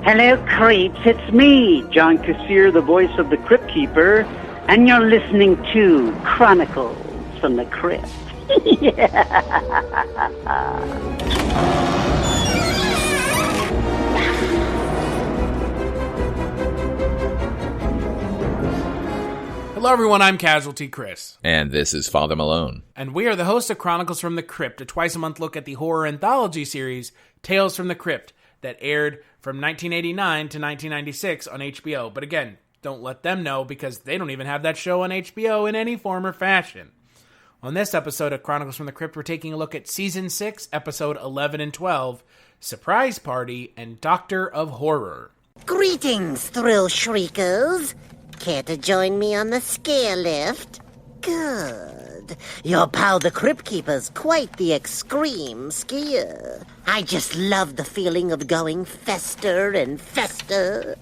Hello, creeps. It's me, John Kassir, the voice of the Crypt Keeper, and you're listening to Chronicles from the Crypt. Hello everyone, I'm Casualty Chris. And this is Father Malone. And we are the hosts of Chronicles from the Crypt, a twice-a-month look at the horror anthology series, Tales from the Crypt, that aired from 1989 to 1996 on HBO. But again, don't let them know because they don't even have that show on HBO in any form or fashion. On this episode of Chronicles from the Crypt, we're taking a look at Season 6, Episode 11 and 12, Surprise Party and Doctor of Horror. Greetings, thrill shriekers. Care to join me on the scare lift? Good. Your pal the Crypt Keeper's quite the extreme skier. I just love the feeling of going fester and fester.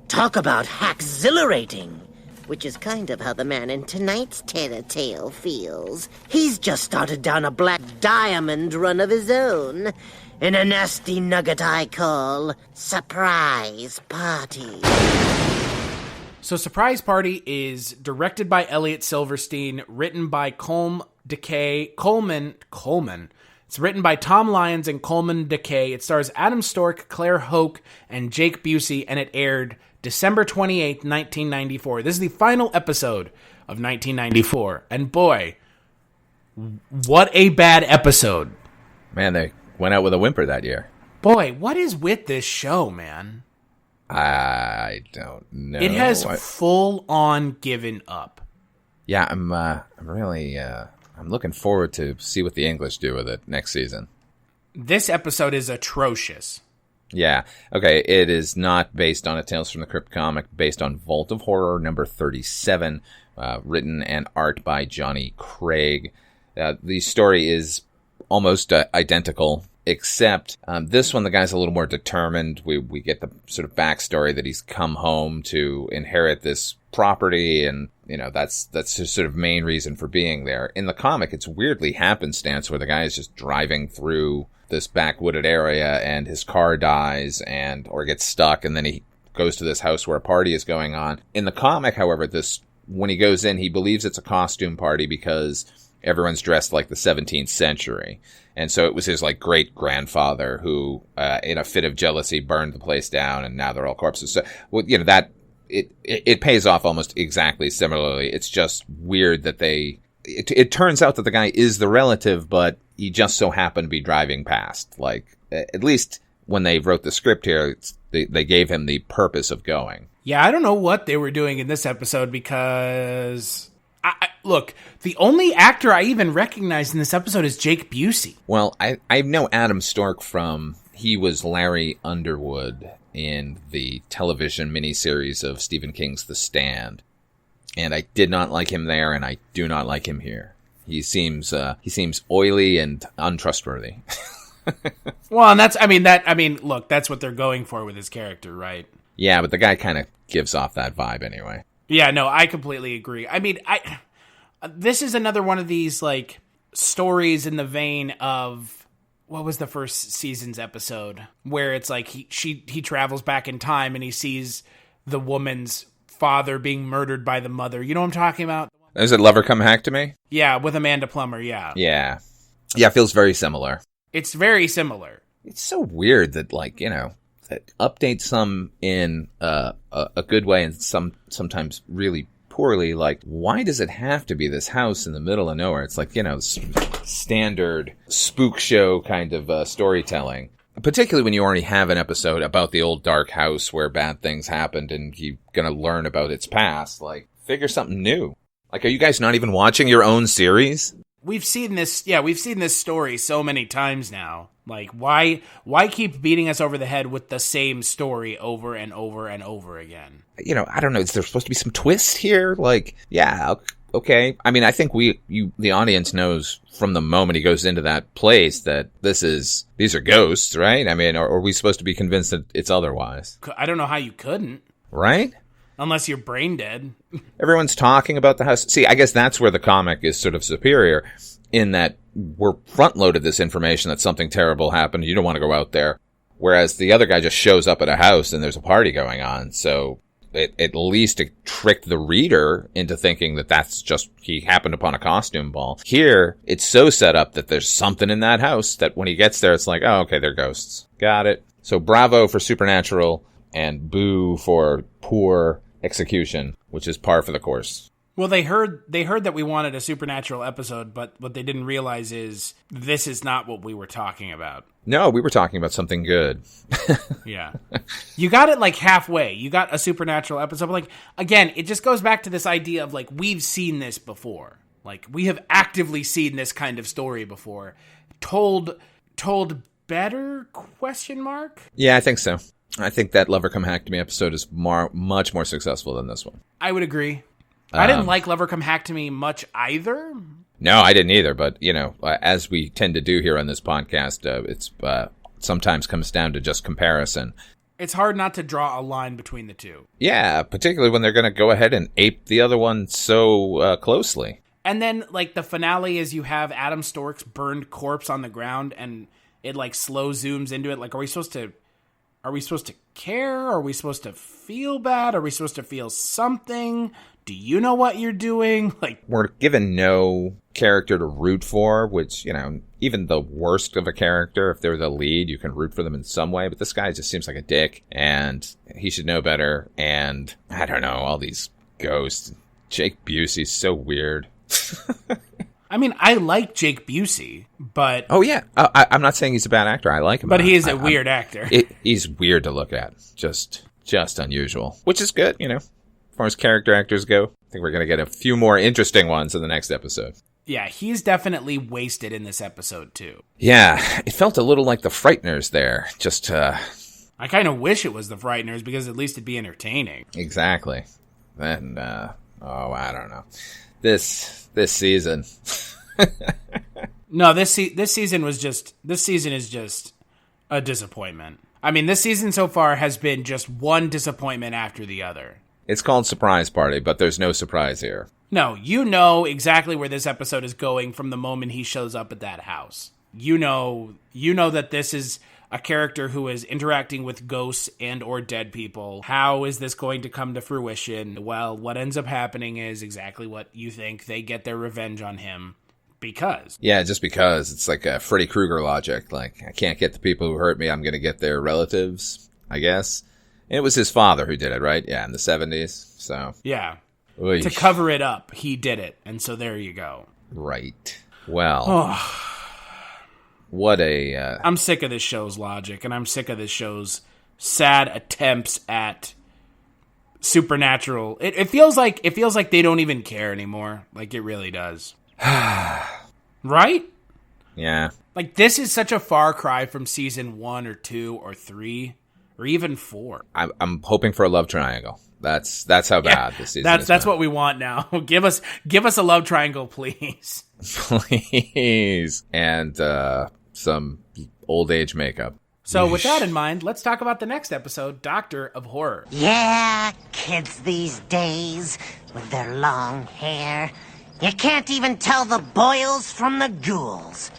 Talk about exhilarating, which is kind of how the man in tonight's terror tale feels. He's just started down a black diamond run of his own in a nasty nugget I call Surprise Party. So Surprise Party is directed by Elliot Silverstein, written by Coleman. It's written by Tom Lyons and Coleman Decay. It stars Adam Stork, Claire Hoke, and Jake Busey, and it aired December 28th, 1994. This is the final episode of 1994. And boy, what a bad episode. Man, they went out with a whimper that year. Boy, what is with this show, man? I don't know. It has full-on given up. Yeah, I'm really I'm looking forward to see what the English do with it next season. This episode is atrocious. Yeah. Okay, it is not based on a Tales from the Crypt comic, based on Vault of Horror number 37, written and art by Johnny Craig. The story is almost identical, except this one, the guy's a little more determined. We get the sort of backstory that he's come home to inherit this property, and you know that's his sort of main reason for being there. In the comic, it's weirdly happenstance where the guy is just driving through this backwooded area and his car dies or gets stuck, and then he goes to this house where a party is going on. In the comic, however, when he goes in, he believes it's a costume party because everyone's dressed like the 17th century. And so it was his great grandfather who, in a fit of jealousy, burned the place down, and now they're all corpses. So, that it pays off almost exactly similarly. It's just weird that it turns out that the guy is the relative, but he just so happened to be driving past. At least when they wrote the script here, they gave him the purpose of going. Yeah, I don't know what they were doing in this episode because look, the only actor I even recognize in this episode is Jake Busey. Well, I know Adam Stork he was Larry Underwood in the television miniseries of Stephen King's The Stand. And I did not like him there, and I do not like him here. He seems oily and untrustworthy. Well, and look, that's what they're going for with his character, right? Yeah, but the guy kind of gives off that vibe anyway. Yeah, no, I completely agree. This is another one of these, stories in the vein of, what was the first season's episode? Where it's he travels back in time and he sees the woman's father being murdered by the mother. You know what I'm talking about? Is it Lover Come Hack to Me? Yeah, with Amanda Plummer, yeah. Yeah. Yeah, it feels very similar. It's very similar. It's so weird that, that updates some in a good way and sometimes really poorly. Why does it have to be this house in the middle of nowhere? It's standard spook show kind of storytelling. Particularly when you already have an episode about the old dark house where bad things happened and you're going to learn about its past. Figure something new. Are you guys not even watching your own series? We've seen this story so many times now. Why keep beating us over the head with the same story over and over and over again? I don't know. Is there supposed to be some twist here? Yeah, okay. I think the audience knows from the moment he goes into that place that these are ghosts, right? Or are we supposed to be convinced that it's otherwise? I don't know how you couldn't. Right? Unless you're brain dead. Everyone's talking about the house. See, I guess that's where the comic is sort of superior, in that we're front-loaded this information that something terrible happened. You don't want to go out there. Whereas the other guy just shows up at a house and there's a party going on. So at least it tricked the reader into thinking that that's just, he happened upon a costume ball. Here, it's so set up that there's something in that house that when he gets there, it's like, oh, okay, they're ghosts. Got it. So bravo for supernatural and boo for poor execution, which is par for the course. Well, they heard that we wanted a supernatural episode, but what they didn't realize is this is not what we were talking about. No, we were talking about something good. Yeah. You got it like halfway. You got a supernatural episode. But like, again, it just goes back to this idea of like, we've seen this before. Like, we have actively seen this kind of story before. Told better, ? Yeah, I think so. I think that Lover Come Hack to Me episode is much more successful than this one. I would agree. I didn't like Lover Come Hack to Me much either. No, I didn't either. But, as we tend to do here on this podcast, it's sometimes comes down to just comparison. It's hard not to draw a line between the two. Yeah, particularly when they're going to go ahead and ape the other one so closely. And then, like, the finale is you have Adam Stork's burned corpse on the ground, and it, like, slow zooms into it. Like, are we supposed to care? Are we supposed to feel bad? Are we supposed to feel something? Do you know what you're doing? Like, we're given no character to root for, which, even the worst of a character, if they're the lead, you can root for them in some way. But this guy just seems like a dick, and he should know better. And I don't know, all these ghosts. Jake Busey's so weird. I mean, I like Jake Busey, but... Oh, yeah. I'm not saying he's a bad actor. I like him. But he is a weird actor. He's weird to look at. Just unusual. Which is good, As far as character actors go. I think we're going to get a few more interesting ones in the next episode. Yeah, he's definitely wasted in this episode, too. Yeah, it felt a little like the Frighteners there. I kind of wish it was the Frighteners, because at least it'd be entertaining. Exactly. And, I don't know. This season. No, this season is just a disappointment. I mean, this season so far has been just one disappointment after the other. It's called Surprise Party, but there's no surprise here. No, you know exactly where this episode is going from the moment he shows up at that house. You know that this is a character who is interacting with ghosts and or dead people. How is this going to come to fruition? Well, what ends up happening is exactly what you think. They get their revenge on him because. Yeah, just because. It's like a Freddy Krueger logic. Like, I can't get the people who hurt me. I'm going to get their relatives, I guess. And it was his father who did it, right? Yeah, in the 70s. So. Yeah. Oy. To cover it up, he did it. And so there you go. Right. Well. What a... I'm sick of this show's logic, and I'm sick of this show's sad attempts at supernatural. It feels like they don't even care anymore. Like, it really does. Right? Yeah. Like, this is such a far cry from season 1 or 2 or 3 or even 4. I'm hoping for a love triangle. That's how bad this season is. That's what we want now. Give us a love triangle, please. Please. And some old age makeup. So with that in mind, let's talk about the next episode, Doctor of Horror. Yeah, kids these days with their long hair. You can't even tell the boils from the ghouls.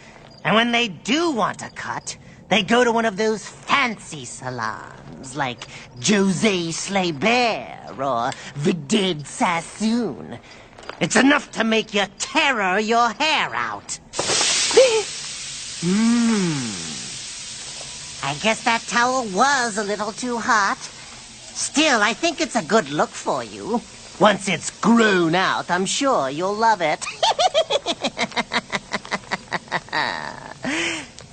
And when they do want a cut, they go to one of those fancy salons like Jose Slaybear or Vidid Sassoon. It's enough to make you terror your hair out. I guess that towel was a little too hot. Still, I think it's a good look for you. Once it's grown out, I'm sure you'll love it.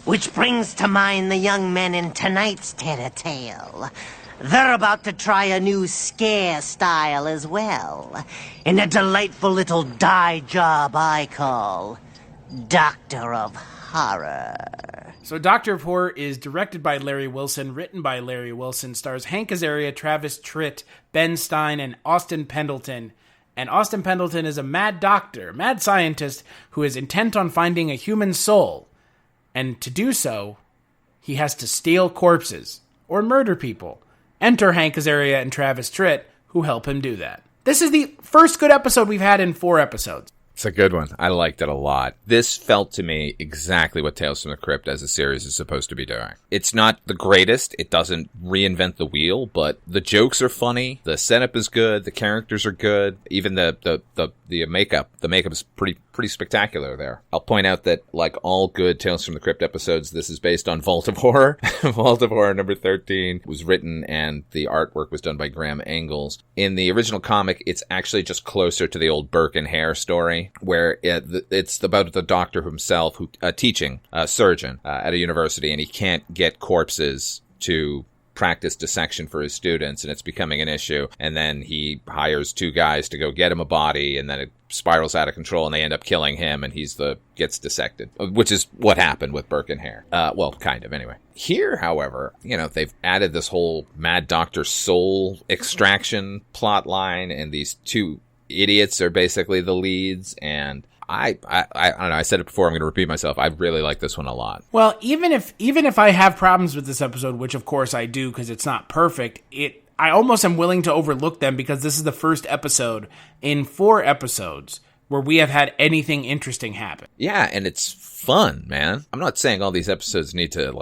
Which brings to mind the young men in tonight's tale. They're about to try a new scare style as well. In a delightful little dye job I call Doctor of Horror. So Doctor of Horror is directed by Larry Wilson, written by Larry Wilson, stars Hank Azaria, Travis Tritt, Ben Stein, and Austin Pendleton. And Austin Pendleton is a mad doctor, mad scientist, who is intent on finding a human soul. And to do so, he has to steal corpses or murder people. Enter Hank Azaria and Travis Tritt, who help him do that. This is the first good episode we've had in 4 episodes. It's a good one. I liked it a lot. This felt to me exactly what Tales from the Crypt as a series is supposed to be doing. It's not the greatest. It doesn't reinvent the wheel, but the jokes are funny. The setup is good. The characters are good. Even the makeup. The makeup is pretty spectacular there. I'll point out that, like all good Tales from the Crypt episodes, this is based on Vault of Horror. Vault of Horror number 13 was written and the artwork was done by Graham Engels. In the original comic, it's actually just closer to the old Burke and Hare story, where it's about the doctor himself, who teaching a surgeon at a university, and he can't get corpses to practice dissection for his students, and it's becoming an issue. And then he hires two guys to go get him a body, and then it spirals out of control, and they end up killing him, and gets dissected, which is what happened with Burke and Hare. Well, kind of, anyway. Here, however, they've added this whole Mad Doctor soul extraction plot line, and these two idiots are basically the leads, and I don't know. I said it before. I'm going to repeat myself. I really like this one a lot. Well, even if I have problems with this episode, which of course I do because it's not perfect, I almost am willing to overlook them because this is the first episode in 4 episodes where we have had anything interesting happen. Yeah, and it's fun, man. I'm not saying all these episodes need to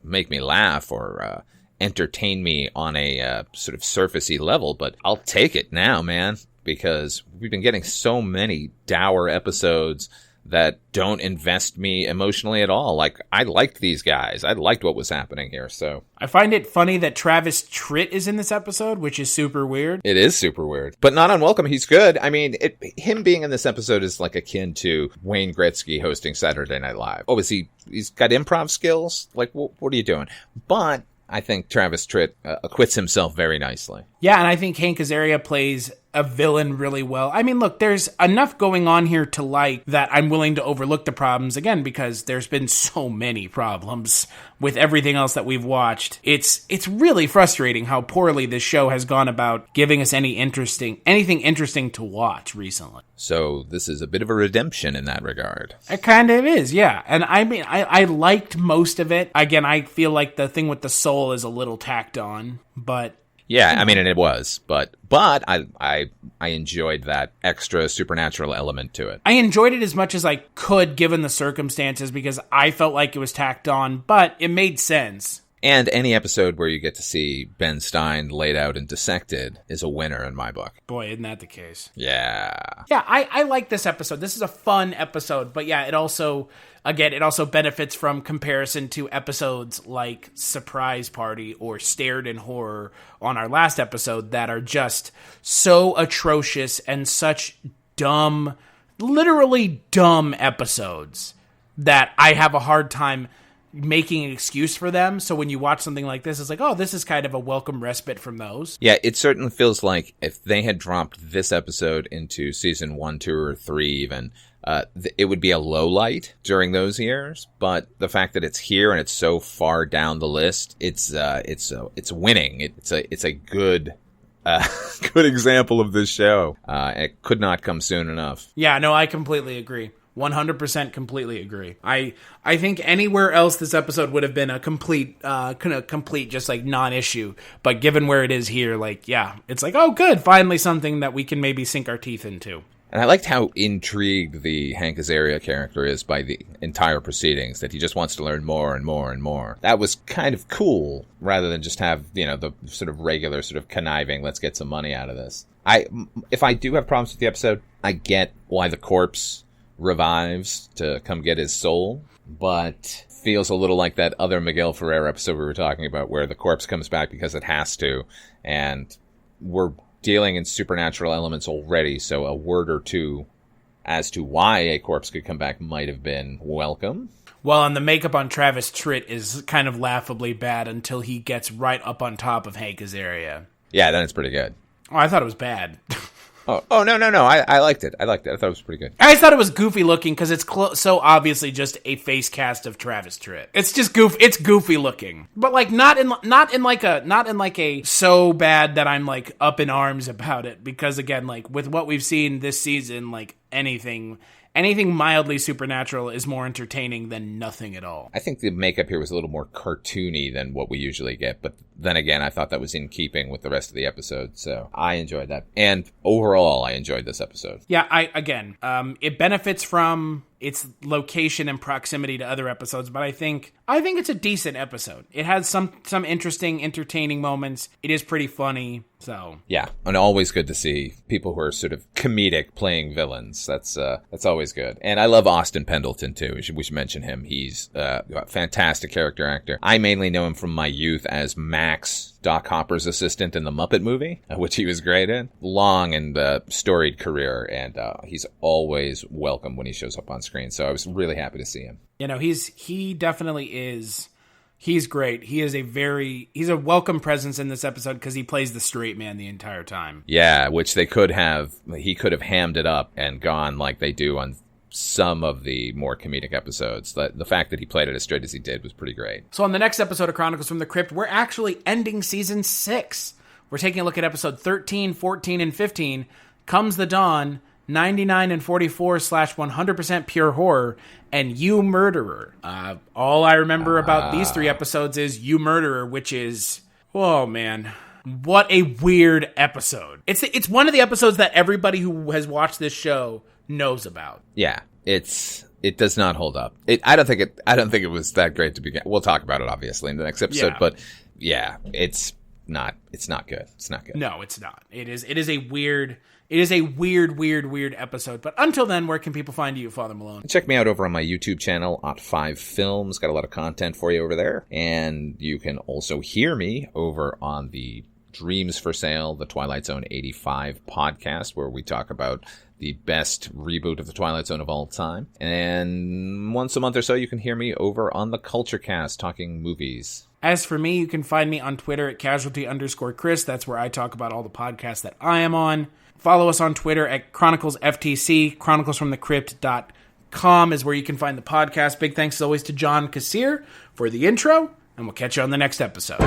make me laugh or entertain me on a sort of surfacey level, but I'll take it now, man. Because we've been getting so many dour episodes that don't invest me emotionally at all. Like, I liked these guys. I liked what was happening here, so. I find it funny that Travis Tritt is in this episode, which is super weird. It is super weird. But not unwelcome. He's good. I mean, him being in this episode is like akin to Wayne Gretzky hosting Saturday Night Live. Oh, he's got improv skills? Like, what are you doing? But I think Travis Tritt acquits himself very nicely. Yeah, and I think Hank Azaria plays a villain really well. I mean, look, there's enough going on here to like that I'm willing to overlook the problems, again, because there's been so many problems with everything else that we've watched. It's really frustrating how poorly this show has gone about giving us anything interesting to watch recently. So this is a bit of a redemption in that regard. It kind of is, yeah. And I mean, I liked most of it. Again, I feel like the thing with the soul is a little tacked on, but... Yeah, I mean, and it was, but I enjoyed that extra supernatural element to it. I enjoyed it as much as I could given the circumstances because I felt like it was tacked on, but it made sense. And any episode where you get to see Ben Stein laid out and dissected is a winner in my book. Boy, isn't that the case? Yeah. Yeah, I like this episode. This is a fun episode, but yeah, it also benefits from comparison to episodes like Surprise Party or Stared in Horror on our last episode that are just so atrocious and such dumb, literally dumb episodes that I have a hard time making an excuse for them. So when you watch something like this, it's like, oh, this is kind of a welcome respite from those. Yeah, it certainly feels like if they had dropped this episode into season 1, 2, or 3 even, it would be a low light during those years. But the fact that it's here and it's so far down the list, it's winning. It's a good good example of this show. It could not come soon enough. Yeah, no, I completely agree. 100% completely agree. I think anywhere else this episode would have been a complete just like non-issue. But given where it is here, like, yeah, it's like, oh, good. Finally something that we can maybe sink our teeth into. And I liked how intrigued the Hank Azaria character is by the entire proceedings, that he just wants to learn more and more and more. That was kind of cool, rather than just have, the sort of regular sort of conniving, let's get some money out of this. If I do have problems with the episode, I get why the corpse revives to come get his soul, but feels a little like that other Miguel Ferrer episode we were talking about, where the corpse comes back because it has to, and we're dealing in supernatural elements already, so a word or two as to why a corpse could come back might have been welcome. Well, and the makeup on Travis Tritt is kind of laughably bad until he gets right up on top of Hank Azaria. Yeah, then it's pretty good. Oh, I thought it was bad. Oh, no. I liked it. I thought it was pretty good. I thought it was goofy looking because it's so obviously just a face cast of Travis Tritt. It's just It's goofy looking, but like not in like a so bad that I'm like up in arms about it. Because again, like with what we've seen this season, like anything anything mildly supernatural is more entertaining than nothing at all. I think the makeup here was a little more cartoony than what we usually get, but then again, I thought that was in keeping with the rest of the episode, so I enjoyed that. And overall, I enjoyed this episode. Yeah, it benefits from its location and proximity to other episodes, but I think it's a decent episode. It has some interesting, entertaining moments. It is pretty funny, so yeah, and always good to see people who are sort of comedic playing villains. That's always good. And I love Austin Pendleton too. We should mention him. He's a fantastic character actor. I mainly know him from my youth as Max, Doc Hopper's assistant in the Muppet movie, which he was great in. Long and storied career, and he's always welcome when he shows up on screen. So I was really happy to see him. You know, he definitely is. He's great. He's a welcome presence in this episode because he plays the straight man the entire time. Yeah, which he could have hammed it up and gone like they do on some of the more comedic episodes. The fact that he played it as straight as he did was pretty great. So on the next episode of Chronicles from the Crypt, we're actually ending season 6. We're taking a look at episode 13, 14, and 15, Comes the Dawn, 99 and 44 / 100% pure horror, and You Murderer. All I remember about these 3 episodes is You Murderer, which is, oh man, what a weird episode. It's one of the episodes that everybody who has watched this show knows about. Yeah, it does not hold up. I don't think it was that great to begin. We'll talk about it obviously in the next episode, but yeah, it's not good. It's not good. No, it's not. It is a weird episode. But until then, where can people find you, Father Malone? Check me out over on my YouTube channel, @5 Films. Got a lot of content for you over there. And you can also hear me over on the Dreams for Sale, the Twilight Zone 85 podcast, where we talk about the best reboot of the Twilight Zone of all time. And once a month or so, you can hear me over on the Culture Cast talking movies. As for me, you can find me on Twitter at Casualty_Chris. That's where I talk about all the podcasts that I am on. Follow us on Twitter at ChroniclesFTC. ChroniclesFromTheCrypt.com is where you can find the podcast. Big thanks as always to John Kassir for the intro, and we'll catch you on the next episode.